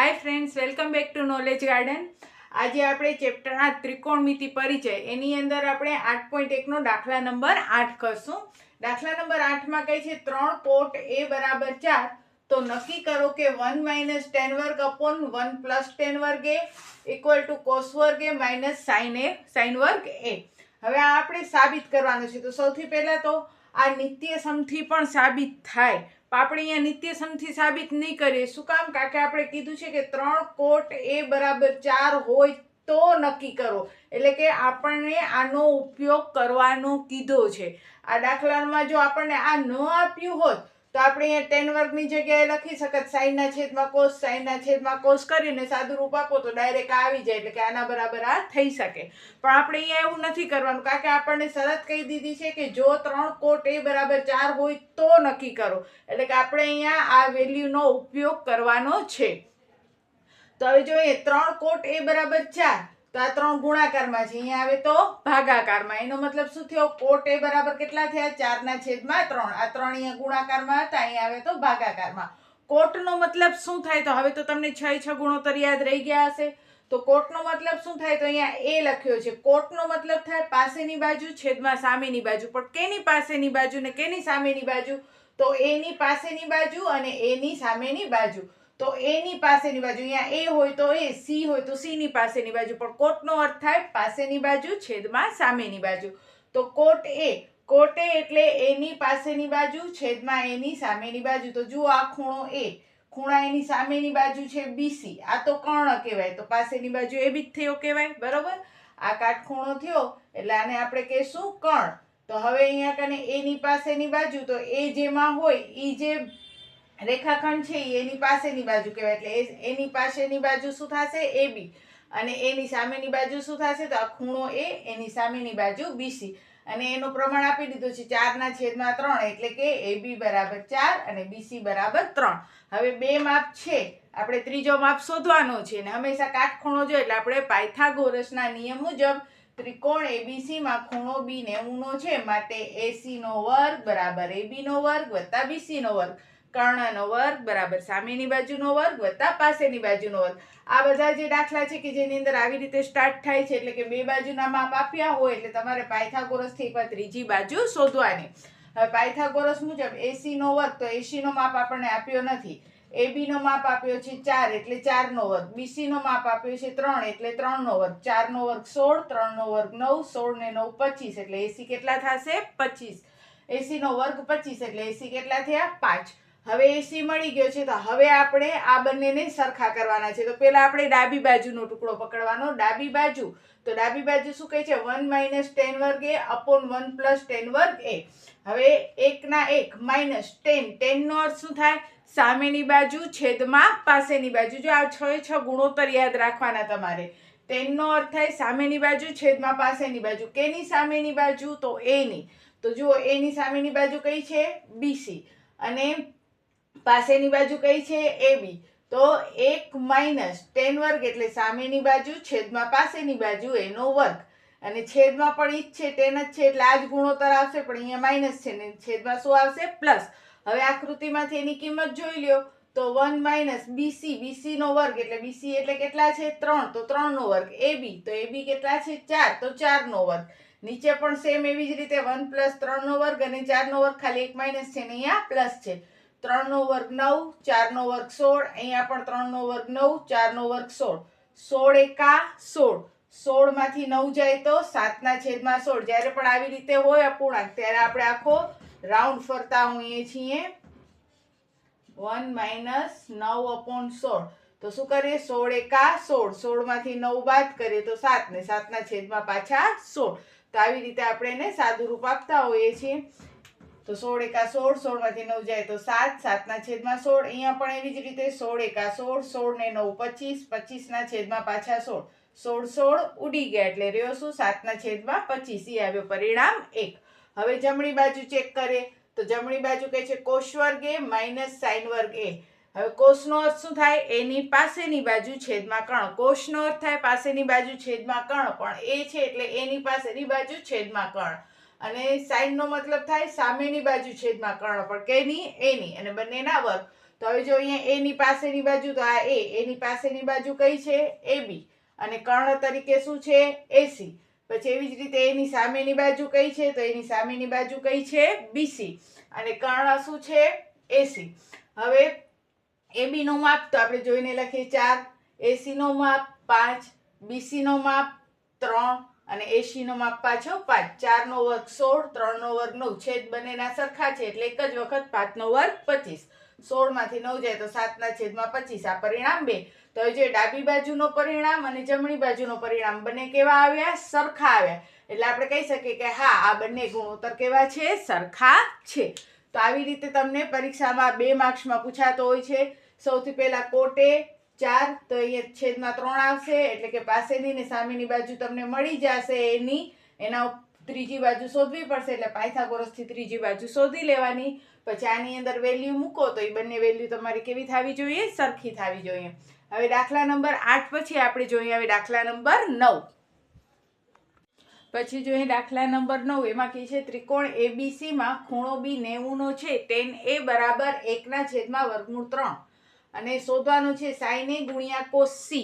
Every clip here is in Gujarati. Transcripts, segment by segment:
Hi friends, welcome back to knowledge garden. આજે આપણે ચેપ્ટર 8 ત્રિકોણમિતિ પરિચય એની અંદર આપણે 8.1 નો દાખલા નંબર 8 કરશું. દાખલા નંબર 8માં કહે છે 3 કોટ a બરાબર 4, તો નક્કી કરો કે 1 - tan વર્ગ અપોન 1 + tan વર્ગ a ઇક્વલ ટુ cos વર્ગ a માઇનસ sin વર્ગ a. હવે આ આપણે સાબિત કરવાનું છે. તો સૌથી પહેલા તો આ નિત્ય સમથી પણ સાબિત થાય. આપણે અહીંયા નિત્ય સમથી સાબિત નહીં કરીએ. શું કામ? કારણ કે આપણે કીધું છે કે 3 કોટ a બરાબર 4 હોય તો નક્કી કરો, એટલે કે આપણને આનો ઉપયોગ કરવાનો કીધો છે. આ દાખલામાં જો આપણને આ ન આપ્યું હોત તો આપણે અહીંયા tan વર્ગની જગ્યાએ લખી શકત sin ના cos કરીને સાદું રૂપ આપો તો ડાયરેક્ટ આવી જાય, એટલે કે આના બરાબર આ થઈ શકે. પણ આપણે અહીંયા એવું નથી કરવાનું, કારણ કે આપણને શરત કહી દીધી છે કે જો 3 કોટ a બરાબર 4 હોય તો નક્કી કરો, એટલે કે આપણે અહીંયા આ વેલ્યુનો ઉપયોગ કરવાનો છે. તો હવે જોઈએ 3 કોટ a બરાબર 4, તો આ 3 ગુણાકારમાં છે, અહીંયા આવે તો ભાગાકારમાં. એનો મતલબ શું થયો? કોટ a બરાબર કેટલા થયા? 4/3. આ 3 અહીંયા ગુણાકારમાં હતા, અહીંયા આવે તો ભાગાકારમાં. કોટનો મતલબ શું થાય? તો હવે તો તમને 6 ગુણોત્તર યાદ રહી ગયા હશે. તો કોટનો મતલબ શું થાય? તો અહીંયા a લખ્યો છે. કોટનો મતલબ થાય પાસેની બાજુ છેદમાં સામેની બાજુ. પણ કેની પાસેની બાજુ ને કેની સામેની બાજુ? તો a ની પાસેની બાજુ અને a ની સામેની બાજુ. તો a ની પાસેની બાજુ, અહીંયા a હોય તો a, c હોય તો c ની પાસેની બાજુ. પણ કોટનો અર્થ થાય પાસેની બાજુ છેદમાં સામેની બાજુ. તો કોટ a એટલે a ની પાસેની બાજુ છેદમાં a ની સામેની બાજુ. તો જુઓ આ ખૂણો a, ખૂણા એની સામેની બાજુ છે BC. આ તો કર્ણ કહેવાય, તો પાસેની બાજુ એ બી થયો કહેવાય, બરોબર? આ કાટખૂણો થયો એટલે આને આપણે કહીશું કર્ણ. તો હવે અહીંયા કને a ની પાસેની બાજુ, તો a જેમાં હોય એ જે રેખાખંડ છે એની પાસેની બાજુ કહેવાય, એટલે એની પાસેની બાજુ શું થશે? AB. અને એની સામેની બાજુ શું થશે? તો આ ખૂણો a, એની સામેની બાજુ BC. અને એનું પ્રમાણ આપી દીધું છે 4/3, એટલે કે AB બરાબર 4 અને BC બરાબર 3. હવે બે માપ છે, આપણે ત્રીજો માપ શોધવાનો છે. અને હંમેશા કાટખૂણો જોઈએ એટલે આપણે પાયથાગોરસના નિયમ મુજબ ત્રિકોણ ABC માં ખૂણો B 90 નો છે, માટે AC નો વર્ગ બરાબર AB નો વર્ગ વત્તા BC નો વર્ગ. કર્ણનો વર્ગ બરાબર સામેની બાજુનો વર્ગ વત્તા પાસેની બાજુનો વર્ગ. આ બધા જે દાખલા છે કે જેની અંદર આવી રીતે સ્ટાર્ટ થાય છે, એટલે કે બે બાજુના માપ આપ્યા હોય એટલે તમારે પાયથાગોરસથી એકવાર ત્રીજી બાજુ શોધવાની. હવે પાયથાગોરસ મુજબ AC નો વર્ગ, તો AC નો માપ આપણને આપ્યો નથી. AB નો માપ આપ્યો છે 4 એટલે 4 નો વર્ગ. BC નો માપ આપ્યો છે 3 એટલે 3 નો વર્ગ. 4 નો વર્ગ 16, 3 નો વર્ગ 9, 16 ને 9 25, એટલે AC કેટલા થશે? 25. AC નો વર્ગ 25 એટલે AC કેટલા થયા? 5. હવે AC મળી ગયો છે, તો હવે આપણે આ બંનેને સરખા કરવાના છે. તો પહેલા આપણે ડાબી બાજુનો ટુકડો પકડવાનો. ડાબી બાજુ, તો ડાબી બાજુ શું કહે છે? 1 - tan વર્ગ a અપોન 1 + tan વર્ગ a. હવે 1 ના 1 માઇનસ tan નો અર્થ શું થાય? સામેની બાજુ છેદમાં પાસેની બાજુ. જો આ 6 ગુણોત્તર યાદ રાખવાના તમારે. tan નો અર્થ થાય સામેની બાજુ છેદમાં પાસેની બાજુ. કેની સામેની બાજુ? તો a ની. તો જુઓ a ની સામેની બાજુ કઈ છે? BC. અને પાસેની બાજુ કઈ છે? AB. તો 1 - tan વર્ગ એટલે સામેની બાજુ છેદમાં પાસેની બાજુ એનો વર્ગ. અને છેદમાં પણ ઈ જ છે, tan જ છે, એટલે આ જ ગુણોત્તર આવશે, પણ અહીંયા માઇનસ છે ને છેદમાં શું આવશે? પ્લસ. હવે આકૃતિમાંથી એની કિંમત જોઈ લ્યો. તો 1 - BC નો વર્ગ, એટલે BC એટલે કેટલા છે? 3, તો 3 નો વર્ગ. AB, તો AB કેટલા છે? 4, તો 4 નો વર્ગ. નીચે પણ સેમ એવી જ રીતે 1 + 3 નો વર્ગ અને 4 નો વર્ગ, ખાલી એક માઇનસ છે ને અહીંયા પ્લસ છે. 3 નો વર્ગ 9, 4 નો વર્ગ 16, અહીંયા પણ 3 નો વર્ગ 9, 4 નો વર્ગ 16. 16 એકા 16. 16 માંથી 9 જાય તો 7/16. જ્યારે પણ આવી રીતે હોય અપૂર્ણાંક ત્યારે આપણે આખો રાઉન્ડ ફરતા હોઈએ છીએ. 1 - 9/16. તો શું કરીએ? 16 એકા 16. 16 માંથી 9 બાદ કરીએ તો 7 ને 7/16. તો આવી રીતે આપણે એને સાદું રૂપ આપતા હોઈએ છીએ. તો 16 એકા 16, 16 માંથી 9 જાય તો 7, 7/16. અહીંયા પણ એવી જ રીતે 16 એકા 16, 16 ને 9 25, 25/16. 16 ઉડી ગયા એટલે રહ્યો શું? 7/25. એ આવ્યો પરિણામ 1. હવે જમણી બાજુ ચેક કરીએ. તો જમણી બાજુ કહે છે cos વર્ગ a માઇનસ sin વર્ગ a. હવે cos નો અર્થ શું થાય? એની પાસેની બાજુ છેદમાં કર્ણ. cos નો અર્થ થાય પાસેની બાજુ છેદમાં કર્ણ, પણ a છે એટલે એની પાસેની બાજુ છેદમાં કર્ણ. અને sin નો મતલબ થાય સામેની બાજુ છેદમાં કર્ણ, પણ કેની? એની. અને બંનેના વર્ગ. તો હવે જો અહીંયા એની પાસેની બાજુ તો આ એની પાસેની બાજુ કઈ છે AB અને કર્ણ તરીકે શું છે AC. પછી એવી જ રીતે એની સામેની બાજુ કઈ છે તો એની સામેની બાજુ કઈ છે BC અને કર્ણ શું છે AC. હવે AB નો માપ તો આપણે જોઈને લખીએ 4, AC નો માપ 5, BC નો માપ 3 અને AC નો માપ પાછો 5. 4 નો વર્ગ 16, 3 નો વર્ગ 9. છેદ બંનેના સરખા છે એટલે એક જ વખત 5 નો વર્ગ 25. 16 માંથી 9 જાય તો 7 ના છેદમાં 25. આ પરિણામ 2. તો હવે જે ડાબી બાજુનો પરિણામ અને જમણી બાજુનો પરિણામ બંને કેવા આવ્યા સરખા આવ્યા એટલે આપણે કહી શકીએ કે હા આ બંને ગુણોત્તર કેવા છે સરખા છે. તો આવી રીતે તમને પરીક્ષામાં 2 માર્ક્સમાં પૂછાતો હોય છે. સૌથી પહેલા કોટે 4 તો અહીંયા છેદમાં 3 આવશે એટલે કે પાસેની ને સામેની બાજુ તમને મળી જશે એના ત્રીજી બાજુ શોધવી પડશે એટલે પાયથાગોરસથી ત્રીજી બાજુ શોધી લેવાની. પછી આની અંદર વેલ્યુ મૂકો તો એ બંને વેલ્યુ તમારી કેવી થવી જોઈએ સરખી થવી જોઈએ. હવે દાખલા નંબર 8 પછી આપણે જોઈએ હવે દાખલા નંબર 9. પછી જોઈએ દાખલા નંબર 9. એમાં કહે છે ત્રિકોણ ABC માં ખૂણો B 90 નો છે tan A બરાબર 1/√3 અને શોધવાનું છે sin A ગુણ્યા cos C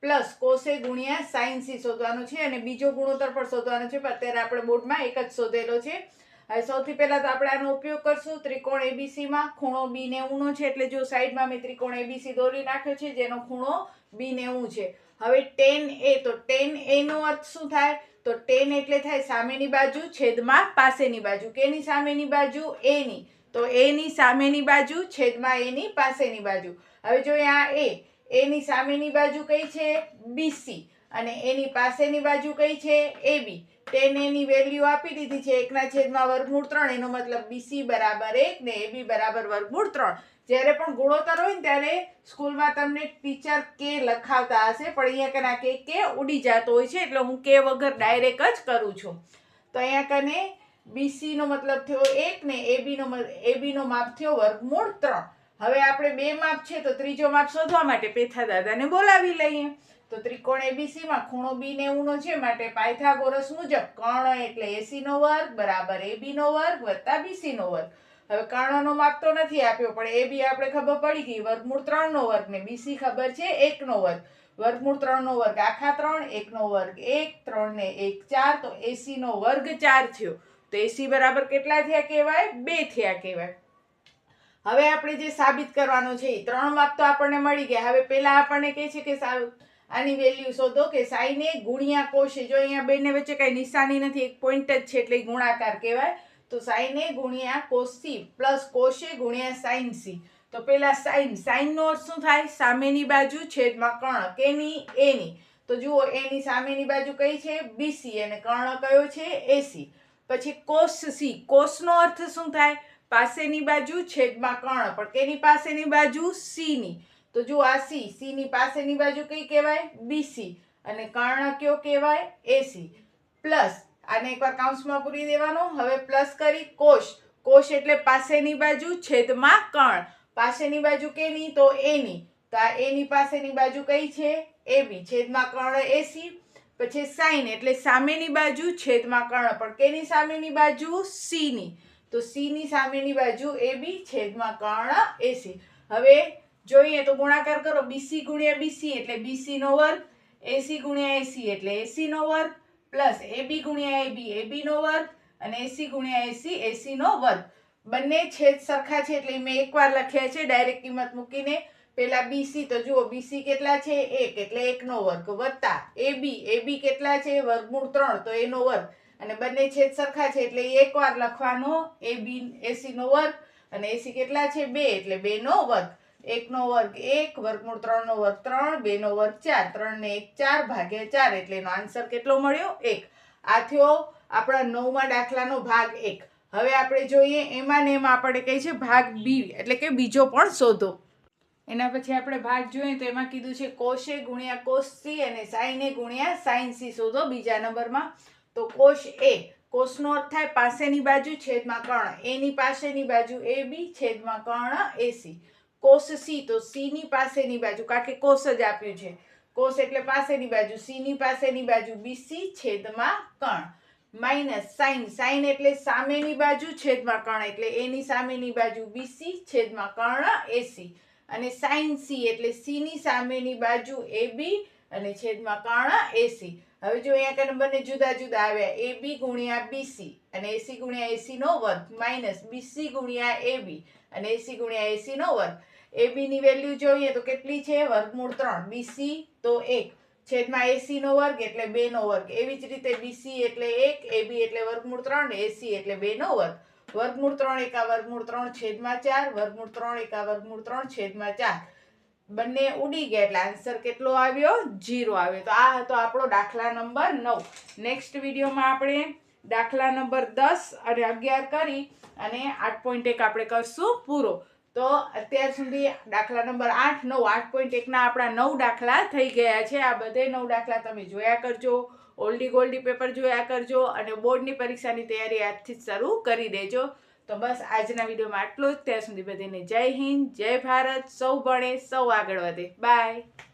plus cos A ગુણ્યા sin C શોધવાનું છે અને બીજો ગુણોત્તર પણ શોધવાનો છે પણ અત્યારે આપણે બોર્ડમાં એક જ શોધેલો છે. હવે સૌથી પહેલા તો આપણે આનો ઉપયોગ કરશું. ત્રિકોણ ABC માં ખૂણો B 90 નો છે એટલે જો સાઈડમાં મેં ત્રિકોણ ABC દોરી નાખ્યો છે જેનો ખૂણો B 90 છે. હવે tan A તો tan A નો અર્થ શું થાય તો tan એટલે થાય સામેની બાજુ છેદમાં પાસેની બાજુ. કેની સામેની બાજુ A ની તો A ની સામેની બાજુ છેદમાં A ની પાસેની બાજુ. હવે જો આ A ની સામેની બાજુ કઈ છે BC અને એની પાસેની બાજુ કઈ છે AB. tan A ની વેલ્યુ આપી દીધી છે 1/√3 એનો મતલબ BC બરાબર 1 ને AB બરાબર √3. જ્યારે પણ ગુણોત્તર હોય ને ત્યારે સ્કૂલમાં તમને ટીચર કે લખાવતા હશે પણ અહીંયા કના કે ઉડી જતો હોય છે એટલે હું કે વગર ડાયરેક્ટ જ કરું છું. તો અહીંયા કને BC નો મતલબ થયો 1 ને AB નો માપ થયો √3. હવે આપણે 2 માપ છે તો ત્રીજો માપ શોધવા માટે પેથા દાદાને બોલાવી લઈએ. તો ત્રિકોણ ABC માં ખૂણો B 90 નો છે માટે પાયથાગોરસ મુજબ કર્ણ એટલે AC નો વર્ગ બરાબર AB નો વર્ગ વત્તા BC નો વર્ગ. હવે કર્ણનો માપ તો નથી આપ્યો પણ AB આપણે ખબર પડી ગઈ √3 નો વર્ગ ને BC ખબર છે 1 નો વર્ગ. √3 નો વર્ગ આખા 3, 1 નો વર્ગ 1, 3 ને 1 4 તો AC નો વર્ગ 4 થયો. તો AC બરાબર કેટલા થયા કહેવાય 2 થયા કહેવાય. હવે આપણે જે સાબિત કરવાનું છે એ 3 માપ તો આપણને મળી ગયા. હવે પહેલા આપણને કહે છે કે આની વેલ્યુ શોધો કે sin A ગુણ્યા cos A. જો અહીંયા બંને વચ્ચે કઈ નિશાની નથી એક પોઈન્ટ જ છે એટલે ગુણાકાર કહેવાય. તો sin A ગુણ્યા cos C plus cos A ગુણ્યા sin C. તો પેલા sin નો અર્થ શું થાય સામેની બાજુ છેદમાં કર્ણ કેની A ની. તો જુઓ A ની સામેની બાજુ કઈ છે BC અને કર્ણ કયો છે AC. પછી cos C cos નો અર્થ શું થાય પાસેની બાજુ છેદમાં કર્ણ પણ કેની પાસેની બાજુ C ની. તો જો આ C ની પાસેની બાજુ કઈ કહેવાય BC અને કર્ણ કયો કહેવાય AC પ્લસ આને એકવાર કૌંસમાં પૂરી દેવાનો. હવે પ્લસ કરી cos એટલે પાસેની બાજુ છેદમાં કર્ણ. પાસેની બાજુ કેની તો A ની. તો આ A ની પાસેની બાજુ કઈ છે AB છેદમાં કર્ણ AC. પછી sin એટલે સામેની બાજુ છેદમાં કર્ણ પણ કેની સામેની બાજુ C ની. તો C ની સામેની બાજુ AB છેદમાં કર્ણ AC. હવે જોઈએ તો ગુણાકાર કરો BC ગુણ્યા BC એટલે BC નો વર્ગ AC ગુણ્યા AC એટલે AC નો વર્ગ પ્લસ AB ગુણ્યા AB નો વર્ગ અને AC ગુણ્યા AC નો વર્ગ. બંને છેદ સરખા છે એટલે મેં એકવાર લખ્યા છે ડાયરેક્ટ કિંમત મૂકીને. પેલા BC તો જુઓ BC કેટલા છે 1 એટલે 1 નો વર્ગ વત્તા AB કેટલા છે √3 તો એનો વર્ગ અને બંને છેદ સરખા છે એટલે એકવાર લખવાનો AC નો વર્ગ અને AC કેટલા છે 2 એટલે 2 નો વર્ગ. 1 નો વર્ગ 1 √3 નો વર્ગ 3 2 નો વર્ગ 4 3 ને 1 4 ભાગ્યા 4 એટલે એનો આન્સર કેટલો મળ્યો 1. આ થયો આપણા 9મા દાખલાનો ભાગ 1. હવે આપણે જોઈએ એમાં ને એમાં આપણે કહે છે ભાગ B એટલે કે બીજો પણ શોધો. એના પછી આપણે ભાગ જોઈએ તો એમાં કીધું છે cos A ગુણ્યા cos C અને sin A ગુણ્યા sin C શોધો બીજા નંબરમાં. તો cos નો અર્થ થાય પાસેની બાજુ છેદમાં કર્ણ. A ની પાસેની બાજુ AB છેદમાં કર્ણ AC. cos C તો C ની પાસેની બાજુ કારણ કે cos જ આપ્યું છે. cos એટલે પાસેની બાજુ C ની પાસેની બાજુ BC છેદમાં કર્ણ. માઇનસ સાઇન, સાઇન એટલે સામેની બાજુ છેદમાં કર્ણ એટલે એની સામેની બાજુ BC છેદમાં કર્ણ AC, અને સાઇન C એટલે C ની સામેની બાજુ AB અને છેદમાં કર્ણ AC. હવે જો અહીંયા કને બંને જુદા જુદા આવ્યા, AB ગુણ્યા BC અને AC ગુણ્યા AC નો વર્ગ માઇનસ BC ગુણ્યા AB અને AC ગુણ્યા AC નો વર્ગ. AB ની વેલ્યુ જોઈએ તો કેટલી છે? વર્ગમૂળ 3. BC તો 1 છેદમાં AC નો વર્ગ એટલે 2 નો વર્ગ. એવી જ રીતે BC એટલે 1, AB એટલે વર્ગમૂળ 3 ને AC એટલે 2 નો વર્ગ. વર્ગમૂળ 3 એકા વર્ગમૂળ 3 છેદમાં 4, વર્ગમૂળ 3 એકા વર્ગમૂળ 3 છેદમાં 4. બંને ઉડી ગયા એટલે આન્સર કેટલો આવ્યો? 0 આવ્યો. તો આ હતો આપણો દાખલા નંબર 9. નેક્સ્ટ વિડીયોમાં આપણે દાખલા નંબર 10 અને 11 કરી અને 8.1 આપણે કરશું પૂરો. તો અત્યાર સુધી દાખલા નંબર 8, 9, 8.1ના આપણા 9 દાખલા થઈ ગયા છે. આ બધે 9 દાખલા તમે જોયા કરજો, ઓલ્ડી ગોલ્ડી પેપર જોયા કરજો અને બોર્ડની પરીક્ષાની તૈયારી આજથી જ શરૂ કરી દેજો. તો બસ આજના વિડીયોમાં આટલું જ. ત્યાં સુધી બધાને જય હિન્દ, જય ભારત. સૌ ભણે સૌ આગળ વધે. બાય.